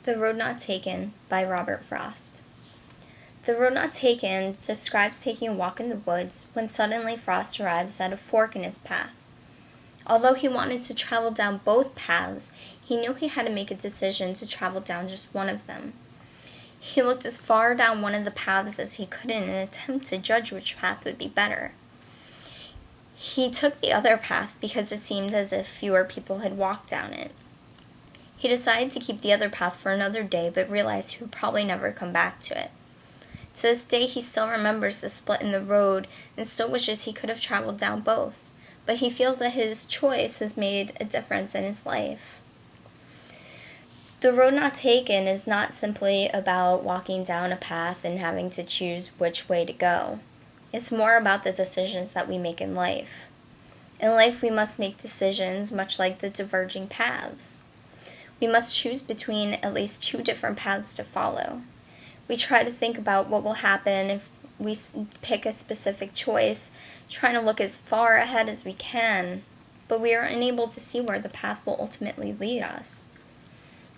The Road Not Taken by Robert Frost. The Road Not Taken describes taking a walk in the woods when suddenly Frost arrives at a fork in his path. Although he wanted to travel down both paths, he knew he had to make a decision to travel down just one of them. He looked as far down one of the paths as he could in an attempt to judge which path would be better. He took the other path because it seemed as if fewer people had walked down it. He decided to keep the other path for another day, but realized he would probably never come back to it. To this day, he still remembers the split in the road and still wishes he could have traveled down both, but he feels that his choice has made a difference in his life. The Road Not Taken is not simply about walking down a path and having to choose which way to go. It's more about the decisions that we make in life. In life, we must make decisions much like the diverging paths. We must choose between at least two different paths to follow. We try to think about what will happen if we pick a specific choice, trying to look as far ahead as we can, but we are unable to see where the path will ultimately lead us.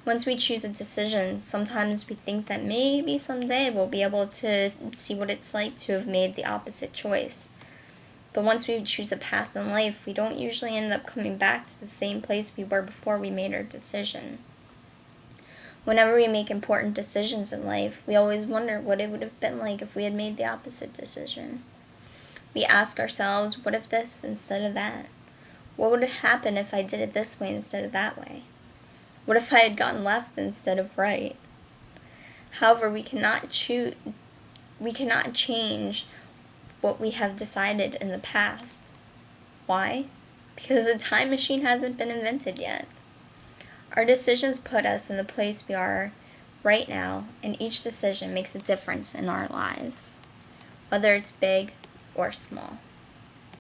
Once we choose a decision, sometimes we think that maybe someday we'll be able to see what it's like to have made the opposite choice. But once we choose a path in life, we don't usually end up coming back to the same place we were before we made our decision. Whenever we make important decisions in life, we always wonder what it would have been like if we had made the opposite decision. We ask ourselves, what if this instead of that? What would happen if I did it this way instead of that way? What if I had gone left instead of right? However, we cannot change what we have decided in the past. Why? Because a time machine hasn't been invented yet. Our decisions put us in the place we are right now, and each decision makes a difference in our lives, whether it's big or small.